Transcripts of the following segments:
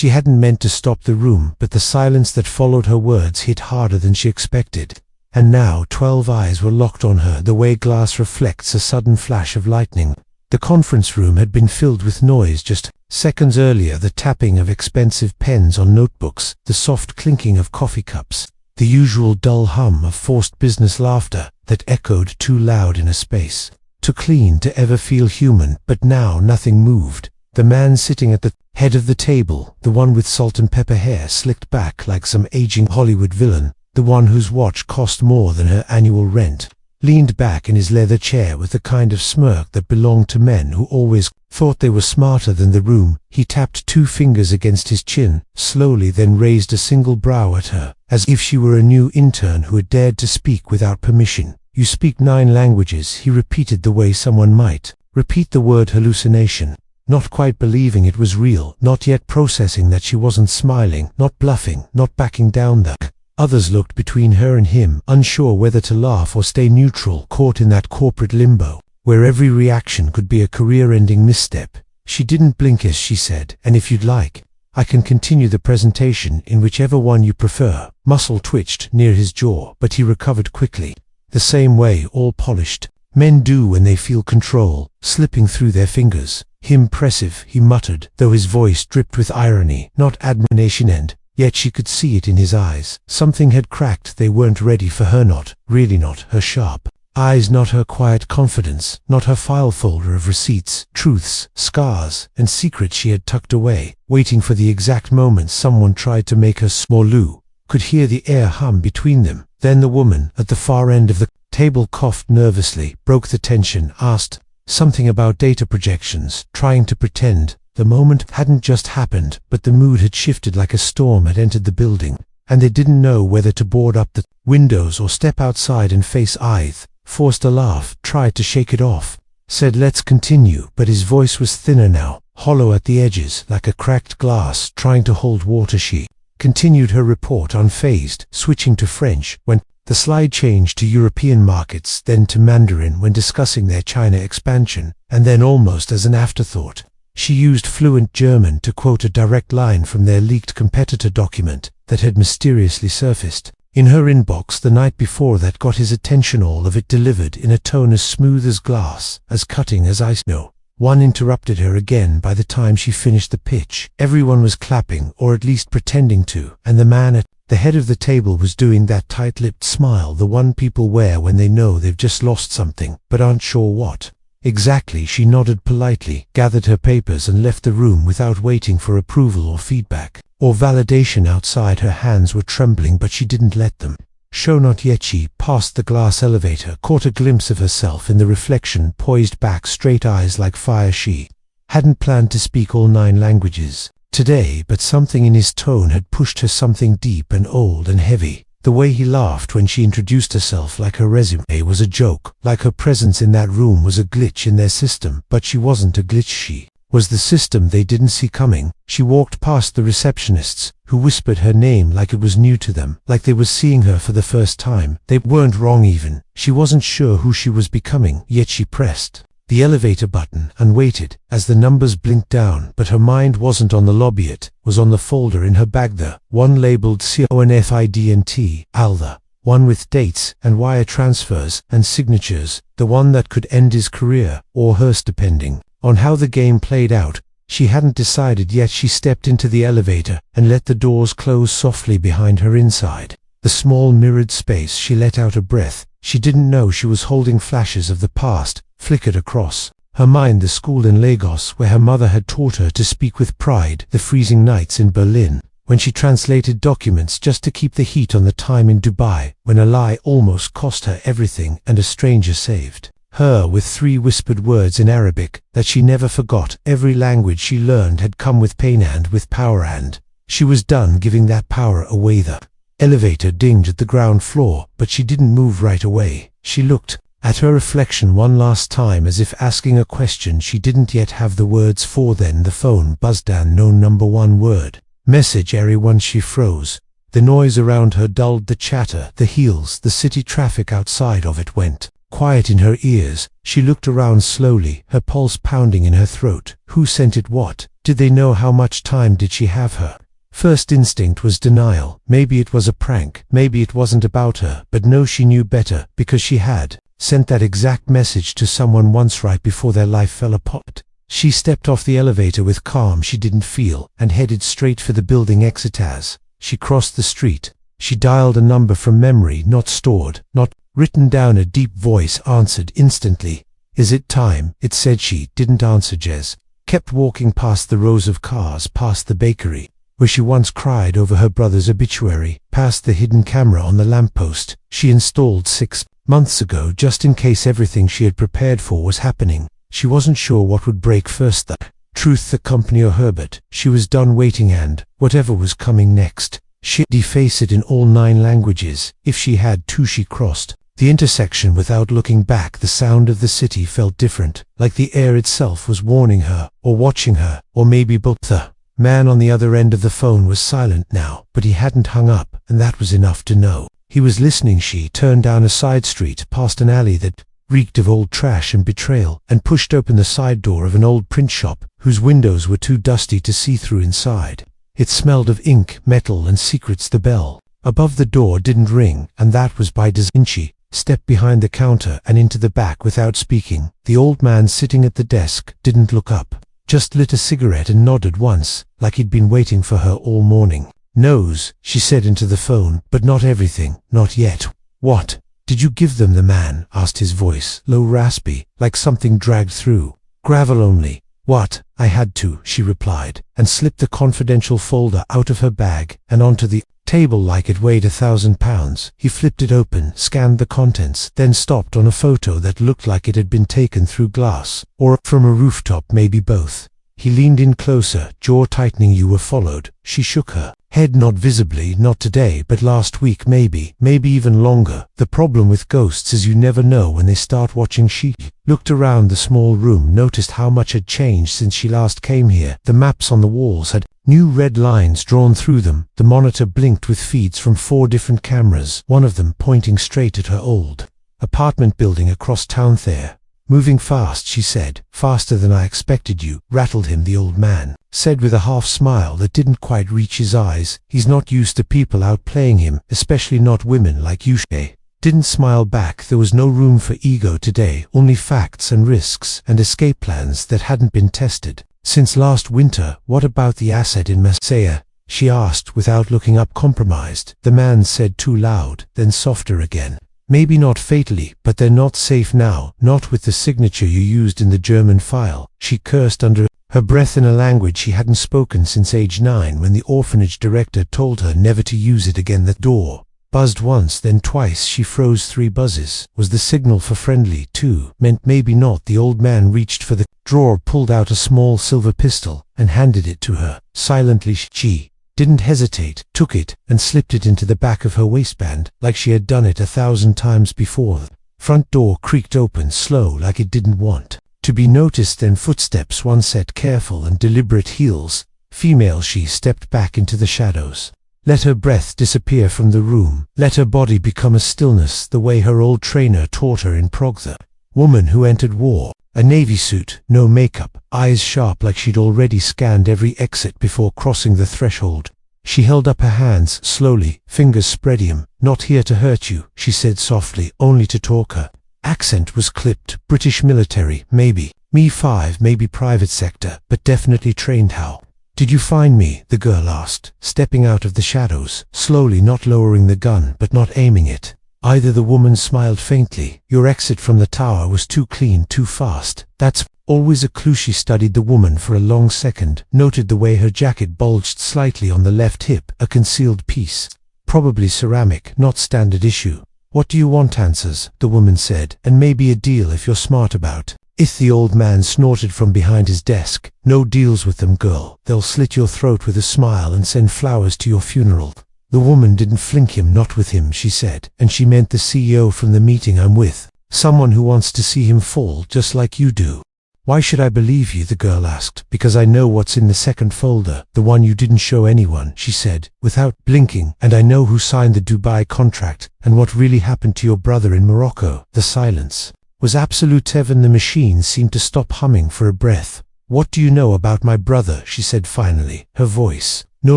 She hadn't meant to stop the room, but the silence that followed her words hit harder than she expected. And now 12 eyes were locked on her, the way glass reflects a sudden flash of lightning. The conference room had been filled with noise just seconds earlier, the tapping of expensive pens on notebooks, the soft clinking of coffee cups, the usual dull hum of forced business laughter that echoed too loud in a space too clean to ever feel human. But now nothing moved. The man sitting at the head of the table, the one with salt and pepper hair slicked back like some aging Hollywood villain, the one whose watch cost more than her annual rent, leaned back in his leather chair with the kind of smirk that belonged to men who always thought they were smarter than the room. He tapped 2 fingers against his chin, slowly, then raised a single brow at her, as if she were a new intern who had dared to speak without permission. "You speak 9 languages," he repeated the way someone might repeat the word hallucination, not quite believing it was real, not yet processing that she wasn't smiling, not bluffing, not backing down. The others looked between her and him, unsure whether to laugh or stay neutral, caught in that corporate limbo, where every reaction could be a career-ending misstep. She didn't blink as she said, "And if you'd like, I can continue the presentation in whichever one you prefer." Muscle twitched near his jaw, but he recovered quickly. The same way all polished men do when they feel control slipping through their fingers. "Impressive," he muttered, though his voice dripped with irony, not admiration, and yet she could see it in his eyes. Something had cracked. They weren't ready for her, not really, not her sharp eyes, not her quiet confidence, not her file folder of receipts, truths, scars, and secrets she had tucked away, waiting for the exact moment someone tried to make her small. Lou could hear the air hum between them. Then the woman at the far end of the table coughed nervously, broke the tension, asked something about data projections, trying to pretend the moment hadn't just happened. But the mood had shifted like a storm had entered the building, and they didn't know whether to board up the windows or step outside and face Ith. Forced a laugh, tried to shake it off, said, "Let's continue," but his voice was thinner now, hollow at the edges, like a cracked glass trying to hold water. She continued her report unfazed, switching to French when the slide changed to European markets, then to Mandarin when discussing their China expansion, and then, almost as an afterthought, she used fluent German to quote a direct line from their leaked competitor document that had mysteriously surfaced in her inbox the night before that got his attention, all of it delivered in a tone as smooth as glass, as cutting as ice. No one interrupted her again by the time she finished the pitch. Everyone was clapping, or at least pretending to, and the man at the head of the table was doing that tight-lipped smile, the one people wear when they know they've just lost something, but aren't sure what exactly. She nodded politely, gathered her papers, and left the room without waiting for approval or feedback or validation outside. Her hands were trembling, but she didn't let them show. Not yet. She passed the glass elevator, caught a glimpse of herself in the reflection, poised back, straight eyes like fire. She hadn't planned to speak all 9 languages today, but something in his tone had pushed her, something deep and old and heavy. The way he laughed when she introduced herself, like her resume was a joke, like her presence in that room was a glitch in their system. But she wasn't a glitch, she was the system they didn't see coming. She walked past the receptionists, who whispered her name like it was new to them, like they were seeing her for the first time. They weren't wrong even. She wasn't sure who she was becoming, yet she pressed the elevator button and waited as the numbers blinked down. But her mind wasn't on the lobby, it was on the folder in her bag, the one labeled CONFIDNT, AL, one with dates and wire transfers and signatures, the one that could end his career or hers depending on how the game played out. She hadn't decided yet. She stepped into the elevator and let the doors close softly behind her. Inside the small mirrored space, she let out a breath. She didn't know she was holding flashes of the past, flickered across her mind. The school in Lagos where her mother had taught her to speak with pride, the freezing nights in Berlin when she translated documents just to keep the heat on, the time in Dubai when a lie almost cost her everything and a stranger saved her with 3 whispered words in Arabic that she never forgot. Every language she learned had come with pain and with power, and she was done giving that power away. The elevator dinged at the ground floor, but she didn't move right away. She looked at her reflection one last time, as if asking a question she didn't yet have the words for. Then the phone buzzed, and no number 1 word message. Everyone. She froze. The noise around her dulled, the chatter, the heels, the city traffic outside of it went quiet in her ears. She looked around slowly, her pulse pounding in her throat. Who sent it? What Did they know how much time did she have her? First instinct was denial. Maybe it was a prank. Maybe it wasn't about her. But no, she knew better, because she had sent that exact message to someone once right before their life fell apart. She stepped off the elevator with calm she didn't feel and headed straight for the building exit. As she crossed the street, she dialed a number from memory, not stored, not written down. A deep voice answered instantly. "Is it time?" it said. She didn't answer. Jez kept walking past the rows of cars, past the bakery where she once cried over her brother's obituary, past the hidden camera on the lamppost she installed 6 months ago just in case everything she had prepared for was happening. She wasn't sure what would break first, the truth, the company, or Herbert. She was done waiting, and whatever was coming next, she'd deface it in all 9 languages. If she had to. She crossed the intersection without looking back. The sound of the city felt different, like the air itself was warning her, or watching her, or maybe both. The man on the other end of the phone was silent now, but he hadn't hung up, and that was enough to know he was listening. She turned down a side street, past an alley that reeked of old trash and betrayal, and pushed open the side door of an old print shop whose windows were too dusty to see through inside. It smelled of ink, metal, and secrets. The bell above the door didn't ring, and that was by design. She stepped behind the counter and into the back without speaking. The old man sitting at the desk didn't look up, just lit a cigarette and nodded once, like he'd been waiting for her all morning. "Knows," she said into the phone, "but not everything, not yet." "What did you give them?" the man asked, his voice low, raspy, like something dragged through gravel only. "What? I had to," she replied, and slipped the confidential folder out of her bag and onto the table like it weighed 1,000 pounds. He flipped it open, scanned the contents, then stopped on a photo that looked like it had been taken through glass, or from a rooftop, maybe both. He leaned in closer, jaw tightening. "You were followed." She shook her head. "Not visibly, not today, but last week maybe even longer. The problem with ghosts is you never know when they start watching." She looked around the small room, noticed how much had changed since she last came here. The maps on the walls had new red lines drawn through them. The monitor blinked with feeds from 4 different cameras, one of them pointing straight at her old apartment building across town. "There. Moving fast," she said. "Faster than I expected." "You rattled him," the old man said with a half smile that didn't quite reach his eyes. "He's not used to people outplaying him, especially not women like you." She didn't smile back. There was no room for ego today, only facts and risks and escape plans that hadn't been tested since last winter. "What about the asset in Marseille?" she asked without looking up. "Compromised," the man said, too loud, then softer again. "Maybe not fatally, but they're not safe now, not with the signature you used in the German file." She cursed under her breath in a language she hadn't spoken since age 9, when the orphanage director told her never to use it again. The door buzzed once, then twice. She froze. 3 buzzes. Was the signal for friendly? 2 meant maybe not. The old man reached for the drawer, pulled out a small silver pistol, and handed it to her. Silently, she didn't hesitate, took it, and slipped it into the back of her waistband, like she had done it 1,000 times before. The front door creaked open, slow, like it didn't want to be noticed. Then footsteps, one set, careful and deliberate, heels. Female. She stepped back into the shadows, let her breath disappear from the room, let her body become a stillness, the way her old trainer taught her in Prague. The woman who entered wore a navy suit, no makeup, eyes sharp like she'd already scanned every exit before crossing the threshold. She held up her hands slowly, fingers spreading. "Not here to hurt you," she said softly, only to talk. Her accent was clipped, British military, maybe MI5, maybe private sector, but definitely trained. "How did you find me?" the girl asked, stepping out of the shadows, slowly, not lowering the gun, but not aiming it either. The woman smiled faintly. "Your exit from the tower was too clean, too fast. That's always a clue." She studied the woman for a long second, noted the way her jacket bulged slightly on the left hip, a concealed piece. Probably ceramic, not standard issue. "What do you want?" "Answers," the woman said, "and maybe a deal if you're smart about it." The old man snorted from behind his desk. "No deals with them, girl. They'll slit your throat with a smile and send flowers to your funeral." The woman didn't flinch. "Not with him," she said, and she meant the CEO from the meeting I'm with. "Someone who wants to see him fall, just like you do." "Why should I believe you?" the girl asked. "Because I know what's in the second folder, the one you didn't show anyone," she said, without blinking. "And I know who signed the Dubai contract, and what really happened to your brother in Morocco." The silence was absolute. Heaven. The machine seemed to stop humming for a breath. "What do you know about my brother?" she said finally, her voice no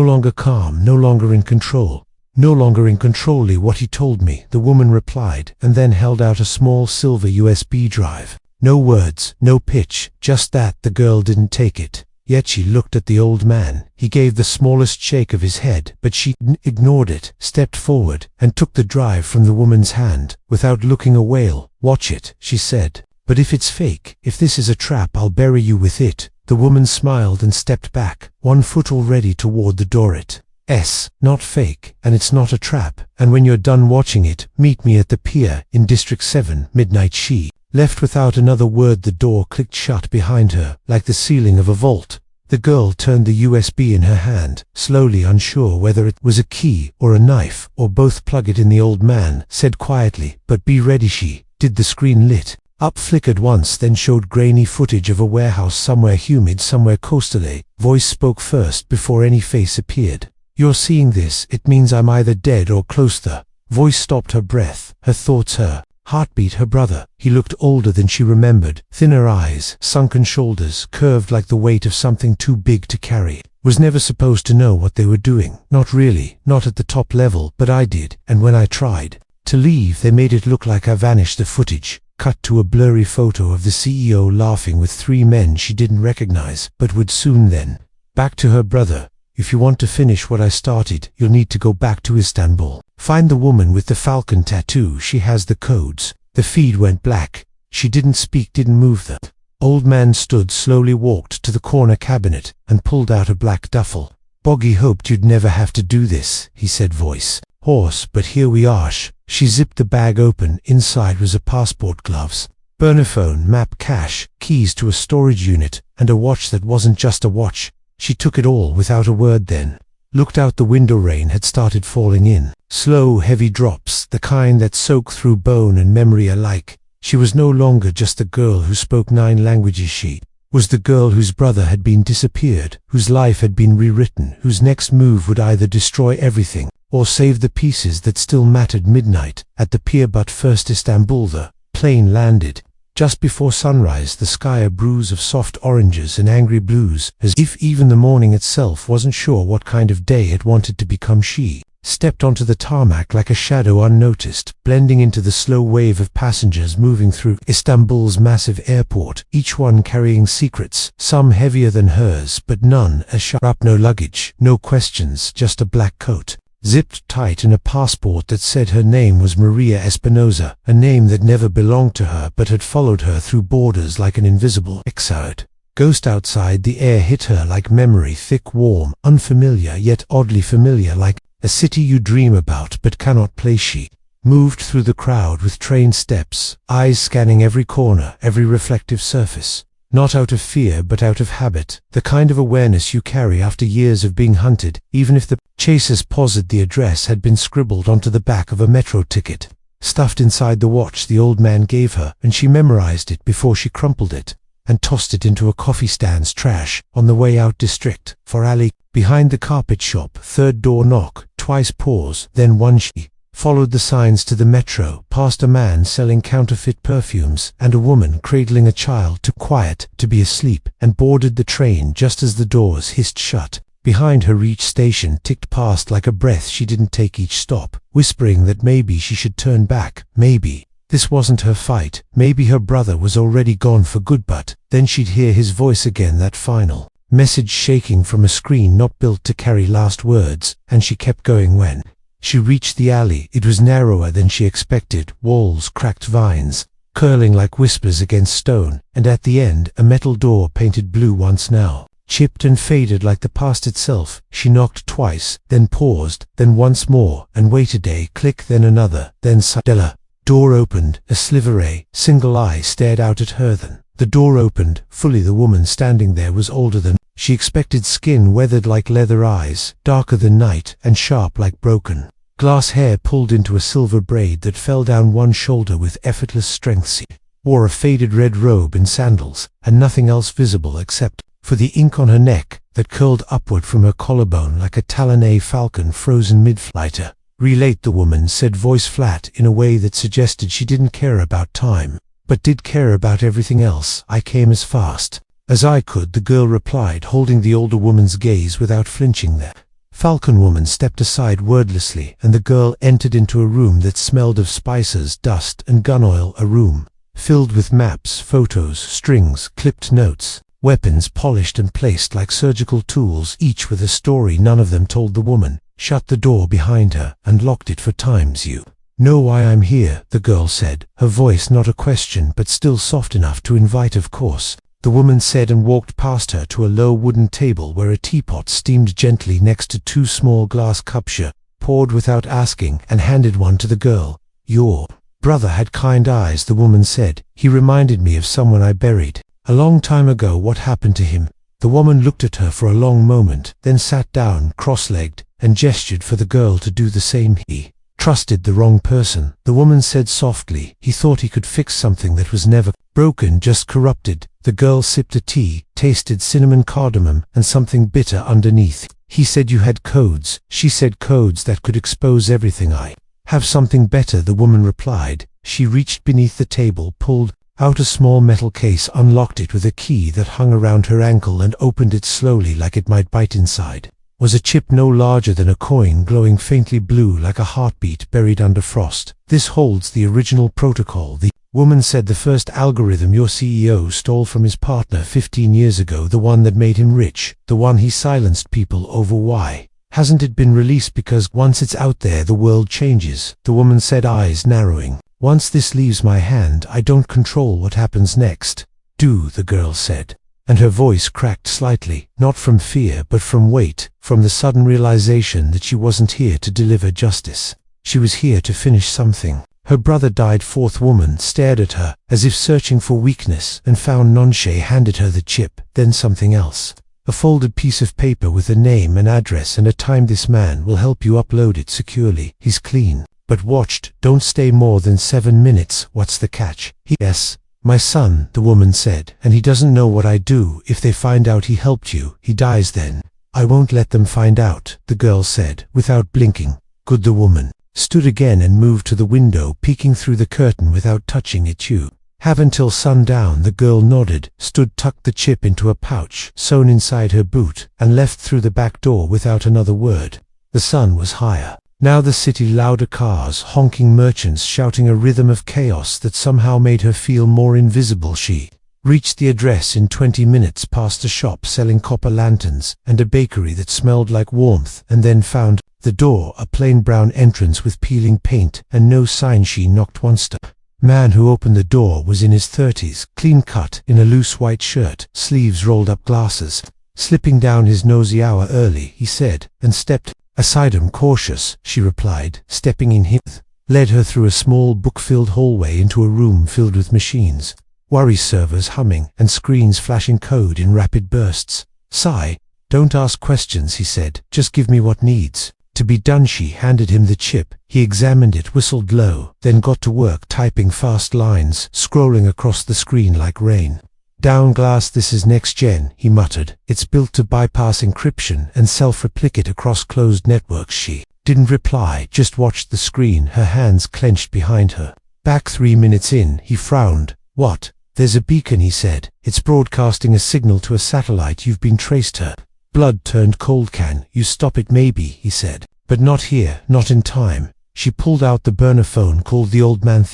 longer calm, no longer in control. "No longer in control, what he told me," the woman replied, and then held out a small silver USB drive. No words, no pitch, just that. The girl didn't take it. Yet she looked at the old man. He gave the smallest shake of his head, but she ignored it, stepped forward, and took the drive from the woman's hand, without looking away. "Watch it," she said. "But if it's fake, if this is a trap, I'll bury you with it." The woman smiled and stepped back, one foot already toward the door. It's not fake, and it's not a trap, and when you're done watching it, meet me at the pier, in District 7, midnight. She left without another word. The door clicked shut behind her, like the ceiling of a vault. The girl turned the USB in her hand, slowly, unsure whether it was a key or a knife, or both. "Plug it in," the old man said quietly, "but be ready." She did. The screen lit up, flickered once, then showed grainy footage of a warehouse somewhere humid, somewhere coastal. A voice spoke first before any face appeared. "You're seeing this, it means I'm either dead or close." The voice stopped, her breath, her thoughts, her heartbeat. Her brother. He looked older than she remembered, thinner eyes, sunken shoulders, curved like the weight of something too big to carry. Was never supposed to know what they were doing. Not really, not at the top level, but I did, and when I tried to leave, they made it look like I vanished. The footage cut to a blurry photo of the CEO laughing with 3 men she didn't recognize, but would soon. Then back to her brother. "If you want to finish what I started, you'll need to go back to Istanbul. Find the woman with the falcon tattoo. She has the codes." The feed went black. She didn't speak, didn't move. The old man stood, slowly walked to the corner cabinet, and pulled out a black duffel. "Boggy hoped you'd never have to do this," he said, voice hoarse, "but here we are." She zipped the bag open. Inside was a passport, gloves, burner phone, map, cash, keys to a storage unit, and a watch that wasn't just a watch. She took it all without a word, then looked out the window. Rain had started falling in, slow, heavy drops, the kind that soak through bone and memory alike. She was no longer just the girl who spoke 9 languages. She was the girl whose brother had been disappeared, whose life had been rewritten, whose next move would either destroy everything or save the pieces that still mattered. Midnight at the pier, but first Istanbul. The plane landed just before sunrise, the sky a bruise of soft oranges and angry blues, as if even the morning itself wasn't sure what kind of day it wanted to become. She stepped onto the tarmac like a shadow, unnoticed, blending into the slow wave of passengers moving through Istanbul's massive airport, each one carrying secrets, some heavier than hers, but none as sharp. No luggage, no questions, just a black coat zipped tight, and a passport that said her name was Maria Espinosa, a name that never belonged to her but had followed her through borders like an invisible exiled ghost. Outside, the air hit her like memory, thick, warm, unfamiliar, yet oddly familiar, like a city you dream about but cannot place. She moved through the crowd with trained steps, eyes scanning every corner, every reflective surface. Not out of fear, but out of habit, the kind of awareness you carry after years of being hunted, even if the chasers posited the address had been scribbled onto the back of a metro ticket. Stuffed inside the watch the old man gave her, and she memorized it before she crumpled it and tossed it into a coffee stand's trash. On the way out, District 4 alley, behind the carpet shop, 3rd door knock, twice pause, then one. She followed the signs to the metro, past a man selling counterfeit perfumes and a woman cradling a child, too quiet to be asleep, and boarded the train just as the doors hissed shut. Behind her, each station ticked past like a breath she didn't take, each stop whispering that maybe she should turn back, maybe this wasn't her fight, maybe her brother was already gone for good. But then she'd hear his voice again, that final message shaking from a screen not built to carry last words, and she kept going. When she reached the alley, it was narrower than she expected, walls, cracked vines curling like whispers against stone, and at the end a metal door painted blue, once now chipped and faded like the past itself. She knocked twice, then paused, then once more, and waited. A click, then another, then Della. Door opened, a sliver, single eye stared out at her. Then the door opened fully. The woman standing there was older than she expected, skin weathered like leather, eyes darker than night and sharp like broken glass, hair pulled into a silver braid that fell down one shoulder with effortless strength. She wore a faded red robe and sandals, and nothing else visible except for the ink on her neck that curled upward from her collarbone like a talon falcon frozen mid-flight. Relate, the woman said, voice flat in a way that suggested she didn't care about time, but did care about everything else. I came as fast As I could, the girl replied, holding the older woman's gaze without flinching. The falcon woman stepped aside wordlessly, and the girl entered into a room that smelled of spices, dust, and gun oil, a room filled with maps, photos, strings, clipped notes, weapons polished and placed like surgical tools, each with a story. None of them told the woman, shut the door behind her, and locked it for times. You know why I'm here, the girl said, her voice not a question but still soft enough to invite. Of course, the woman said, and walked past her to a low wooden table where a teapot steamed gently next to two small glass cups. She poured without asking and handed one to the girl. Your brother had kind eyes, the woman said. He reminded me of someone I buried a long time ago. What happened to him? The woman looked at her for a long moment, then sat down cross-legged and gestured for the girl to do the same. He trusted the wrong person, the woman said softly. He thought he could fix something that was never broken, just corrupted. The girl sipped a tea, tasted cinnamon, cardamom, and something bitter underneath. He said you had codes. She said codes that could expose everything. I have something better, the woman replied. She reached beneath the table, pulled out a small metal case, unlocked it with a key that hung around her ankle, and opened it slowly like it might bite. Inside was a chip no larger than a coin, glowing faintly blue like a heartbeat buried under frost. This holds the original protocol, the woman said. The first algorithm your CEO stole from his partner 15 years ago, the one that made him rich, the one he silenced people over. Why hasn't it been released? Because once it's out there, the world changes, the woman said, eyes narrowing. Once this leaves my hand, I don't control what happens next. Do, the girl said, and her voice cracked slightly, not from fear but from weight, from the sudden realization that she wasn't here to deliver justice. She was here to finish something. Her brother died. Fourth woman stared at her, as if searching for weakness, and found none. She handed her the chip, then something else. A folded piece of paper with a name, an address, and a time. This man will help you upload it securely. He's clean, but watched. Don't stay more than 7 minutes. What's the catch? Yes, my son, the woman said, and he doesn't know what I do. If they find out he helped you, he dies then. I won't let them find out, the girl said, without blinking. Good. The woman stood again and moved to the window, peeking through the curtain without touching it. You have until sundown, the girl nodded, stood, tucked the chip into a pouch sewn inside her boot, and left through the back door without another word. The sun was higher now, the city louder, cars honking, merchants shouting, a rhythm of chaos that somehow made her feel more invisible. She reached the address in 20 minutes, past a shop selling copper lanterns and a bakery that smelled like warmth, and then found the door, a plain brown entrance with peeling paint and no sign. She knocked once. The man who opened the door was in his 30s, clean-cut, in a loose white shirt, sleeves rolled up, glasses slipping down his nose. Hour early, he said, and stepped aside. I'm cautious, she replied, stepping in. He led her through a small book-filled hallway into a room filled with machines, worry servers humming, and screens flashing code in rapid bursts. Sigh, don't ask questions, he said, just give me what needs to be done. She handed him the chip. He examined it, whistled low, then got to work typing fast lines, scrolling across the screen like rain down glass. This is next gen, he muttered. It's built to bypass encryption and self-replicate across closed networks. She didn't reply, just watched the screen, her hands clenched behind her back. 3 minutes in, he frowned. What? There's a beacon, he said. It's broadcasting a signal to a satellite. You've been traced. Her blood turned cold. Can you stop it? Maybe, he said, but not here, not in time. She pulled out the burner phone, called the old man.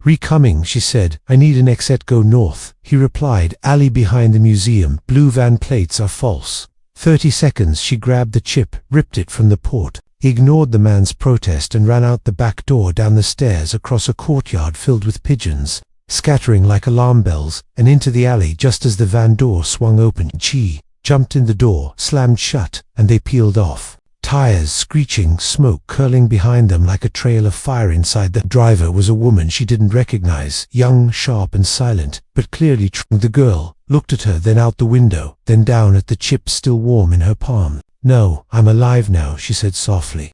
Recoming, she said. I need an exit. Go north, he replied. Alley behind the museum. Blue van. Plates are false. 30 seconds. She grabbed the chip, ripped it from the port, ignored the man's protest, and ran out the back door, down the stairs, across a courtyard filled with pigeons scattering like alarm bells, and into the alley just as the van door swung open. She jumped in the door, slammed shut, and they peeled off. Tires screeching, smoke curling behind them like a trail of fire. Inside, the driver was a woman she didn't recognize, young, sharp, and silent, but clearly true. The girl looked at her, then out the window, then down at the chip still warm in her palm. No, I'm alive now, she said softly.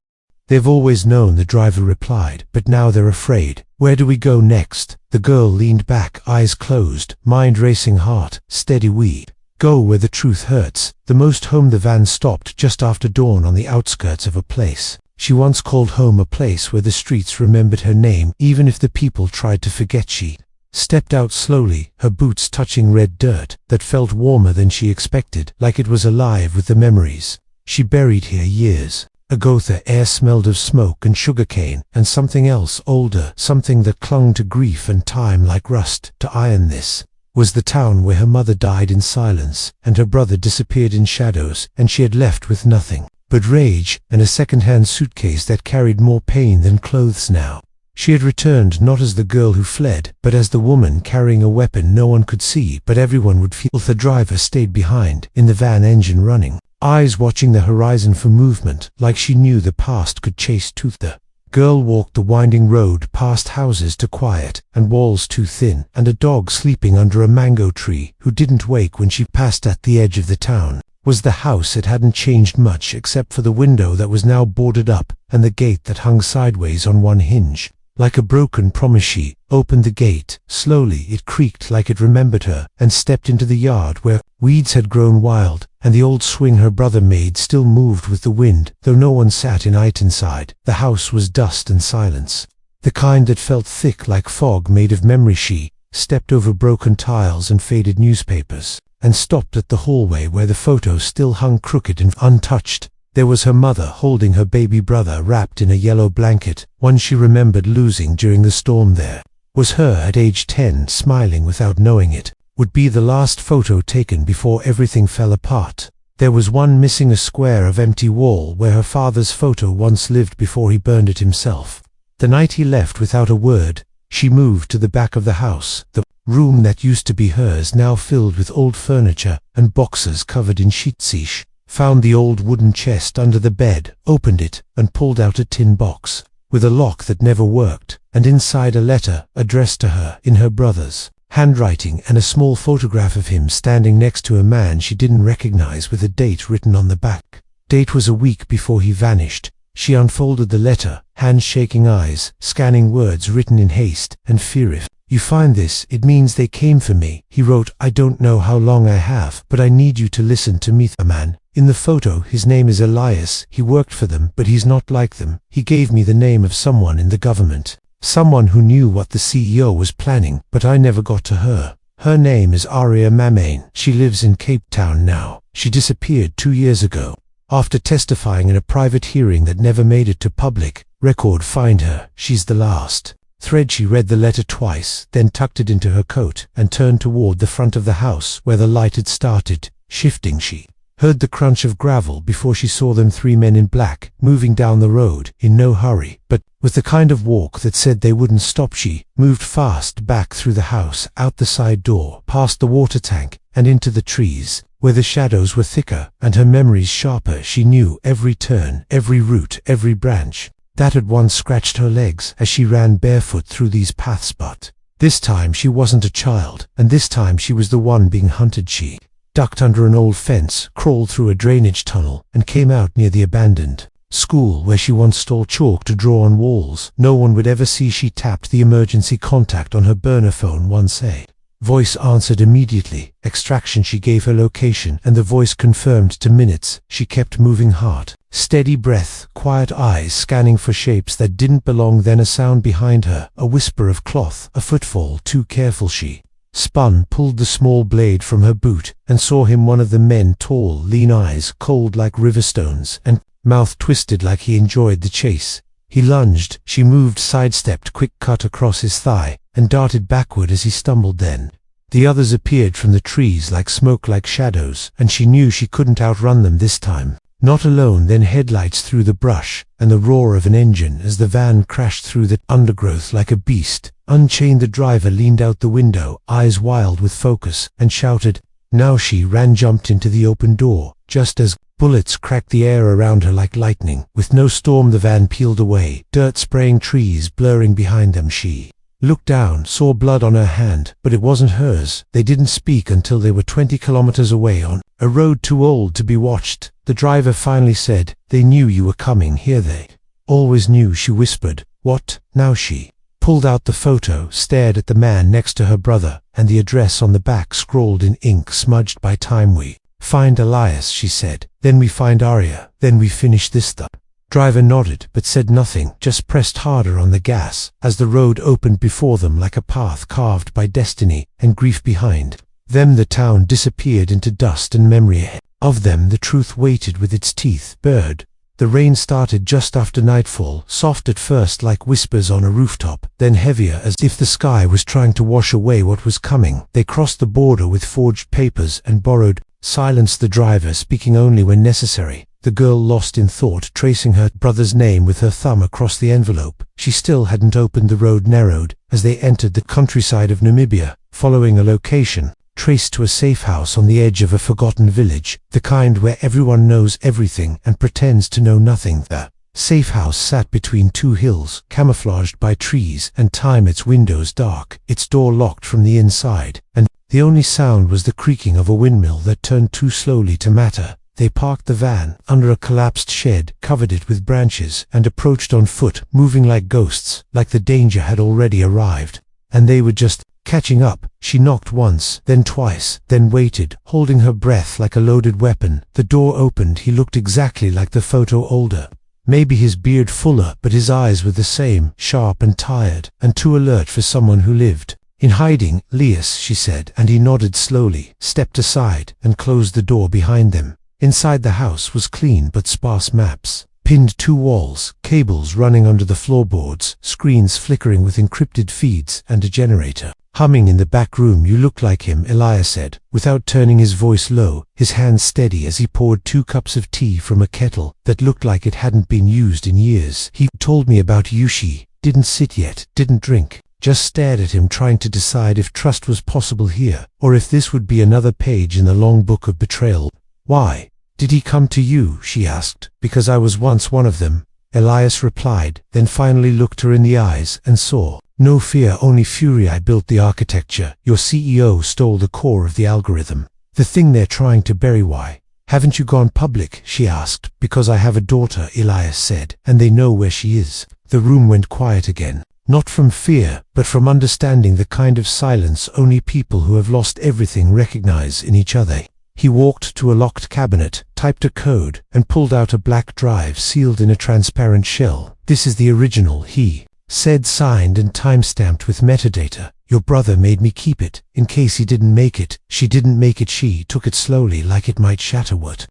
They've always known, the driver replied, but now they're afraid. Where do we go next? The girl leaned back, eyes closed, mind racing, heart steady. We go where the truth hurts the most. Home. The van stopped just after dawn on the outskirts of a place she once called home, a place where the streets remembered her name even if the people tried to forget. She stepped out slowly, her boots touching red dirt that felt warmer than she expected, like it was alive with the memories. She buried here years ago. The air smelled of smoke and sugarcane and something else older, something that clung to grief and time like rust. To iron this was the town where her mother died in silence and her brother disappeared in shadows, and she had left with nothing but rage and a second-hand suitcase that carried more pain than clothes now. She had returned not as the girl who fled, but as the woman carrying a weapon no one could see, but everyone would feel. The driver stayed behind, in the van, engine running, eyes watching the horizon for movement, like she knew the past could chase tooth. The girl walked the winding road past houses too quiet and walls too thin, and a dog sleeping under a mango tree who didn't wake when she passed at the edge of the town. Was the house. It hadn't changed much except for the window that was now boarded up and the gate that hung sideways on one hinge. Like a broken promise, she opened the gate. Slowly it creaked like it remembered her, and stepped into the yard where weeds had grown wild, and the old swing her brother made still moved with the wind, though no one sat in it inside. The house was dust and silence, the kind that felt thick like fog made of memory. She stepped over broken tiles and faded newspapers, and stopped at the hallway where the photo still hung crooked and untouched. There was her mother holding her baby brother wrapped in a yellow blanket, one she remembered losing during the storm. There was her at age 10, smiling without knowing it. Would be the last photo taken before everything fell apart. There was one missing, a square of empty wall where her father's photo once lived before he burned it himself. The night he left without a word, she moved to the back of the house, the room that used to be hers, now filled with old furniture and boxes covered in sheetsish. Found the old wooden chest under the bed, opened it, and pulled out a tin box with a lock that never worked, and inside a letter addressed to her in her brother's handwriting, and a small photograph of him standing next to a man she didn't recognize with a date written on the back. Date was a week before he vanished. She unfolded the letter, hands shaking, eyes scanning words written in haste and fear. If you find this, it means they came for me. He wrote, I don't know how long I have, but I need you to listen to me. A man in the photo, his name is Elias. He worked for them, but he's not like them. He gave me the name of someone in the government, someone who knew what the CEO was planning, but I never got to her. Her name is Aria Mamain. She lives in Cape Town now. She disappeared 2 years ago after testifying in a private hearing that never made it to public record. Find her. She's the last thread. She read the letter twice, then tucked it into her coat and turned toward the front of the house where the light had started shifting. She heard the crunch of gravel before she saw them, 3 men in black, moving down the road in no hurry, but with the kind of walk that said they wouldn't stop. She moved fast back through the house, out the side door, past the water tank, and into the trees, where the shadows were thicker and her memories sharper. She knew every turn, every root, every branch that had once scratched her legs as she ran barefoot through these paths. But this time she wasn't a child, and this time she was the one being hunted. She ducked under an old fence, crawled through a drainage tunnel, and came out near the abandoned school where she once stole chalk to draw on walls no one would ever see. She tapped the emergency contact on her burner phone. Once a voice answered immediately. Extraction. She gave her location, and the voice confirmed to minutes. She kept moving, heart steady, breath quiet, eyes scanning for shapes that didn't belong. Then a sound behind her, a whisper of cloth, a footfall. Too careful. She spun, pulled the small blade from her boot, and saw him, one of the men, tall, lean, eyes cold like river stones, and mouth twisted like he enjoyed the chase. He lunged. She moved, sidestepped, quick cut across his thigh, and darted backward as he stumbled. Then the others appeared from the trees like smoke, like shadows, and she knew she couldn't outrun them this time. Not alone. Then headlights through the brush, and the roar of an engine as the van crashed through the undergrowth like a beast. Unchained, the driver leaned out the window, eyes wild with focus, and shouted. Now she ran, jumped into the open door, just as bullets cracked the air around her like lightning. With no storm, the van peeled away, dirt spraying, trees blurring behind them. She looked down, saw blood on her hand, but it wasn't hers. They didn't speak until they were 20 kilometers away on a road too old to be watched. The driver finally said, they knew you were coming here. They always knew. She whispered, what now? She pulled out the photo, stared at the man next to her brother, and the address on the back scrawled in ink smudged by time. We find Elias, she said. Then we find Aria. Then we finish this. The Driver nodded, but said nothing, just pressed harder on the gas, as the road opened before them like a path carved by destiny and grief behind them. The town disappeared into dust and memory. Ahead of them the truth waited with its teeth bared. The rain started just after nightfall, soft at first like whispers on a rooftop, then heavier as if the sky was trying to wash away what was coming. They crossed the border with forged papers and borrowed silence, the driver speaking only when necessary. The girl lost in thought, tracing her brother's name with her thumb across the envelope. She still hadn't opened. The road narrowed as they entered the countryside of Namibia, following a location traced to a safe house on the edge of a forgotten village, the kind where everyone knows everything and pretends to know nothing. The safe house sat between two hills, camouflaged by trees and time, its windows dark, its door locked from the inside, and the only sound was the creaking of a windmill that turned too slowly to matter. They parked the van under a collapsed shed, covered it with branches, and approached on foot, moving like ghosts, like the danger had already arrived, and they were just catching up. She knocked once, then twice, then waited, holding her breath like a loaded weapon. The door opened. He looked exactly like the photo, older, maybe his beard fuller, but his eyes were the same, sharp and tired, and too alert for someone who lived in hiding. Elias, she said, and he nodded slowly, stepped aside, and closed the door behind them. Inside the house was clean but sparse maps, pinned to walls, cables running under the floorboards, screens flickering with encrypted feeds, and a generator humming in the back room. You look like him, Elias said, without turning his voice low, his hands steady as he poured 2 cups of tea from a kettle that looked like it hadn't been used in years. He told me about you. She didn't sit yet, didn't drink, just stared at him, trying to decide if trust was possible here, or if this would be another page in the long book of betrayal. Why did he come to you? She asked. Because I was once one of them, Elias replied, then finally looked her in the eyes and saw no fear, only fury. I built the architecture. Your CEO stole the core of the algorithm, the thing they're trying to bury. Why haven't you gone public? She asked. Because I have a daughter, Elias said, and they know where she is. The room went quiet again, not from fear, but from understanding, the kind of silence only people who have lost everything recognize in each other. He walked to a locked cabinet, typed a code, and pulled out a black drive sealed in a transparent shell. This is the original, he said, signed and time-stamped with metadata. Your brother made me keep it, in case he didn't make it. She didn't make it. She took it slowly, like it might shatter. What's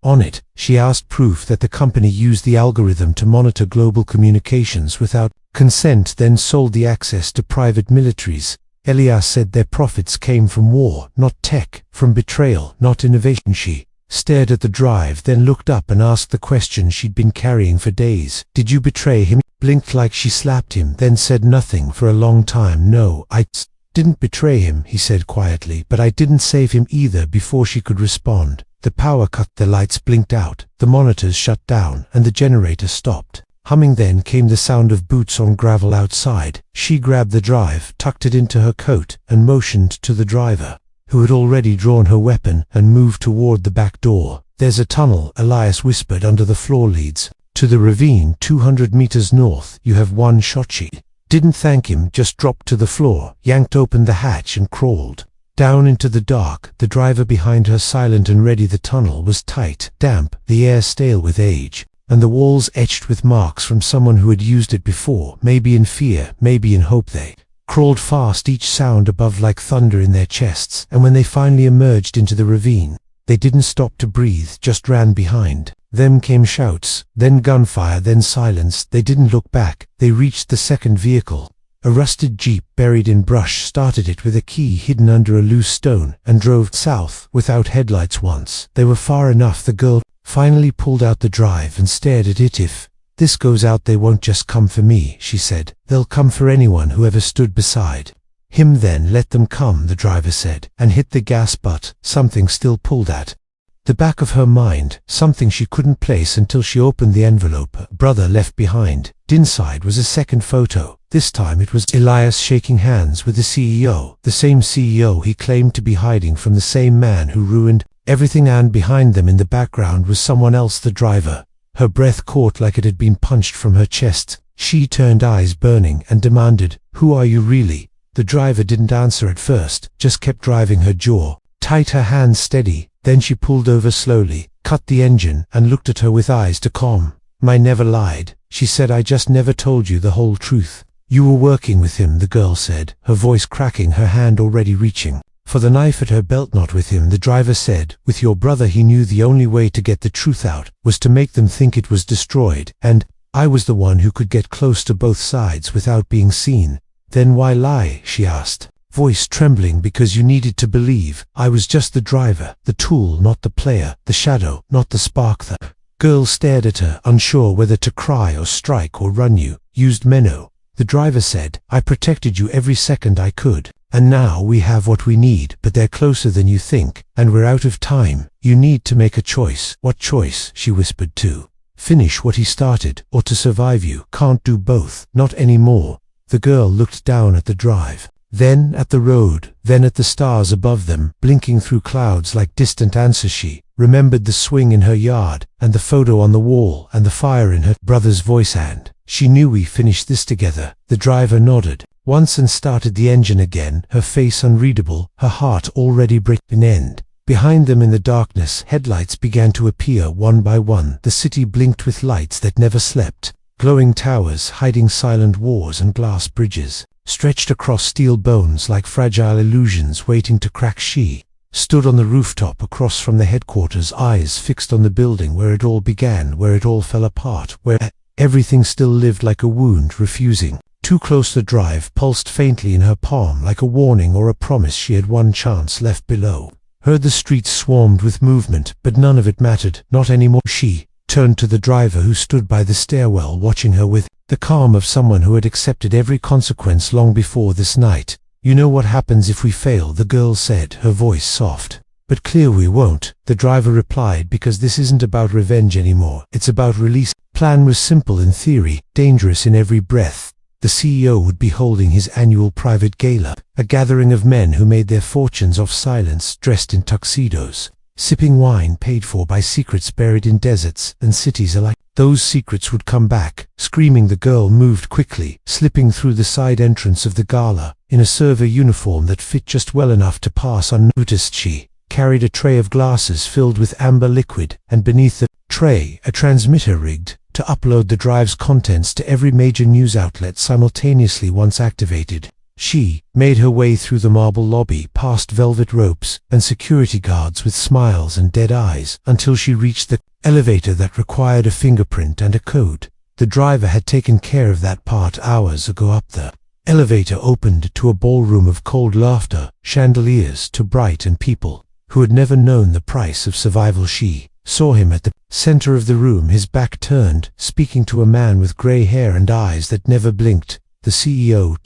on it? She asked. Proof that the company used the algorithm to monitor global communications without consent, then sold the access to private militaries. Elias said their profits came from war, not tech, from betrayal, not innovation. She stared at the drive, then looked up and asked the question she'd been carrying for days. Did you betray him? He blinked like she slapped him, then said nothing for a long time. No, I didn't betray him, he said quietly, but I didn't save him either. Before she could respond, the power cut, the lights blinked out, the monitors shut down, and the generator stopped humming. Then came the sound of boots on gravel outside. She grabbed the drive, tucked it into her coat, and motioned to the driver, who had already drawn her weapon, and moved toward the back door. There's a tunnel, Elias whispered, under the floor leads to the ravine 200 meters north. You have one shot. She didn't thank him, just dropped to the floor, yanked open the hatch and crawled down into the dark, the driver behind her silent and ready. The tunnel was tight, damp, the air stale with age, and the walls etched with marks from someone who had used it before, maybe in fear, maybe in hope. They crawled fast, each sound above like thunder in their chests, and when they finally emerged into the ravine, they didn't stop to breathe, just ran. Behind them came shouts, then gunfire, then silence. They didn't look back. They reached the second vehicle. A rusted jeep buried in brush, started it with a key hidden under a loose stone, and drove south without headlights. Once they were far enough, the girl finally pulled out the drive and stared at it. If this goes out, they won't just come for me, she said. They'll come for anyone who ever stood beside him. Then let them come, the driver said, and hit the gas. But something still pulled at the back of her mind, something she couldn't place until she opened the envelope her brother left behind. Inside was a second photo. This time it was Elias shaking hands with the CEO, the same CEO he claimed to be hiding from, the same man who ruined everything. And behind them in the background was someone else, the driver. Her breath caught like it had been punched from her chest. She turned, eyes burning, and demanded, "Who are you really?" The driver didn't answer at first, just kept driving, her jaw tight, her hands steady. Then she pulled over slowly, cut the engine, and looked at her with eyes to calm. "I never lied," she said. "I just never told you the whole truth." "You were working with him," the girl said, her voice cracking, her hand already reaching for the knife at her belt. "Not with him," the driver said. "With your brother." He knew the only way to get the truth out was to make them think it was destroyed, and I was the one who could get close to both sides without being seen. "Then why lie?" she asked, voice trembling. "Because you needed to believe. I was just the driver, the tool, not the player, the shadow, not the spark." The girl stared at her, unsure whether to cry or strike or run. "You used Menno," the driver said. "I protected you every second I could. And now we have what we need, but they're closer than you think, and we're out of time. You need to make a choice." "What choice?" she whispered. "To finish what he started, or to survive. You can't do both, not anymore." The girl looked down at the drive, then at the road, then at the stars above them, blinking through clouds like distant answers. She remembered the swing in her yard, and the photo on the wall, and the fire in her brother's voice, and she knew. "We finished this together." The driver nodded once and started the engine again, her face unreadable, her heart already breaking. End. Behind them in the darkness, headlights began to appear one by one. The city blinked with lights that never slept. Glowing towers hiding silent wars, and glass bridges stretched across steel bones like fragile illusions waiting to crack. She stood on the rooftop across from the headquarters, eyes fixed on the building where it all began, where it all fell apart, where everything still lived like a wound, refusing. Too close. The drive pulsed faintly in her palm, like a warning or a promise she had one chance left. Below her the streets swarmed with movement, but none of it mattered, not anymore. She turned to the driver, who stood by the stairwell watching her with the calm of someone who had accepted every consequence long before this night. "You know what happens if we fail," the girl said, her voice soft but clear. "We won't," the driver replied, "because this isn't about revenge anymore. It's about release." Plan was simple in theory, dangerous in every breath. The CEO would be holding his annual private gala, a gathering of men who made their fortunes off silence, dressed in tuxedos, sipping wine paid for by secrets buried in deserts and cities alike. Those secrets would come back, screaming. The girl moved quickly, slipping through the side entrance of the gala, in a server uniform that fit just well enough to pass unnoticed. She carried a tray of glasses filled with amber liquid, and beneath the tray a transmitter rigged to upload the drive's contents to every major news outlet simultaneously once activated. She made her way through the marble lobby, past velvet ropes and security guards with smiles and dead eyes, until she reached the elevator that required a fingerprint and a code. The driver had taken care of that part hours ago. Up the elevator opened to a ballroom of cold laughter, chandeliers too bright, and people who had never known the price of survival. She saw him at the center of the room, his back turned, speaking to a man with gray hair and eyes that never blinked. The CEO,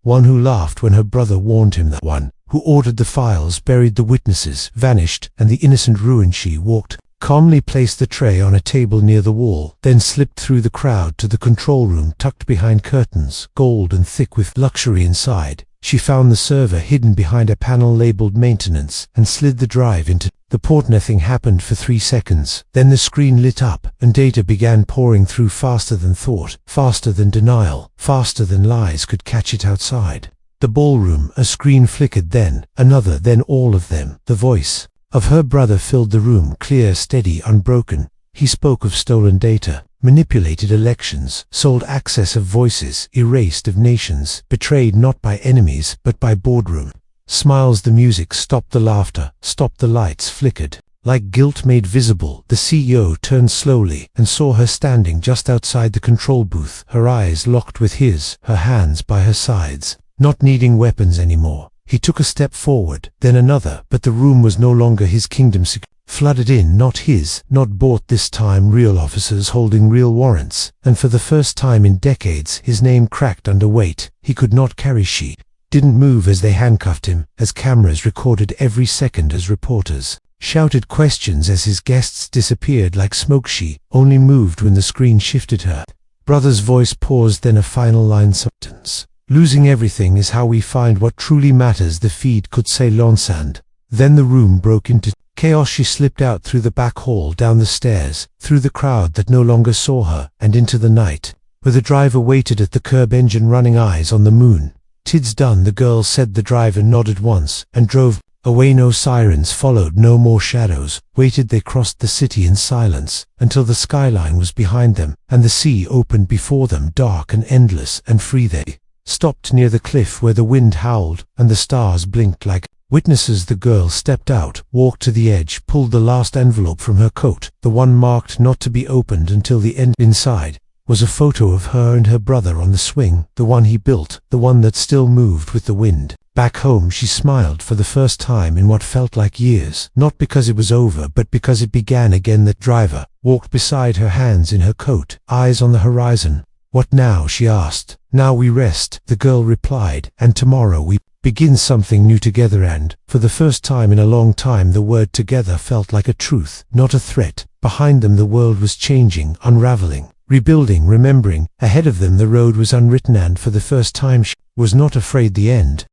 one who laughed when her brother warned him, the one who ordered the files, buried the witnesses, vanished, and the innocent ruin. She walked calmly, placed the tray on a table near the wall, then slipped through the crowd to the control room, tucked behind curtains, gold and thick with luxury inside. She found the server hidden behind a panel labeled maintenance, and slid the drive into the port. Nothing happened for 3 seconds. Then the screen lit up, and data began pouring through faster than thought, faster than denial, faster than lies could catch it outside the ballroom. A screen flickered, then another, then all of them. The voice of her brother filled the room, clear, steady, unbroken. He spoke of stolen data, manipulated elections, sold access of voices, erased of nations, betrayed not by enemies but by boardroom smiles. The music stopped, the laughter stopped, the lights flickered. Like guilt made visible, the CEO turned slowly and saw her standing just outside the control booth, her eyes locked with his, her hands by her sides. Not needing weapons anymore, he took a step forward, then another, but the room was no longer his kingdom. Flooded in, not his, not bought this time, real officers holding real warrants, and for the first time in decades his name cracked under weight. He could not carry. She didn't move as they handcuffed him, as cameras recorded every second, as reporters shouted questions as his guests disappeared like smoke. She only moved when the screen shifted. Her brother's voice paused, then a final line sentence. "Losing everything is how we find what truly matters," the feed could say. Lonsand. Then the room broke into chaos. She slipped out through the back hall, down the stairs, through the crowd that no longer saw her, and into the night, where the driver waited at the curb, engine running, eyes on the moon. "Tid's done," the girl said. The driver nodded once and drove Away no sirens followed, no more shadows waited. They crossed the city in silence until the skyline was behind them and the sea opened before them, dark and endless and free. They stopped near the cliff where the wind howled and the stars blinked like witnesses. The girl stepped out, walked to the edge, pulled the last envelope from her coat, the one marked not to be opened until the end. Inside was a photo of her and her brother on the swing, the one he built, the one that still moved with the wind. Back home she smiled for the first time in what felt like years, not because it was over but because it began again. That driver walked beside her, hands in her coat, eyes on the horizon. "What now?" she asked. "Now we rest," the girl replied, "and tomorrow we begin something new together." And for the first time in a long time the word together felt like a truth, not a threat. Behind them the world was changing, unraveling, rebuilding, remembering. Ahead of them the road was unwritten, and for the first time she was not afraid. The end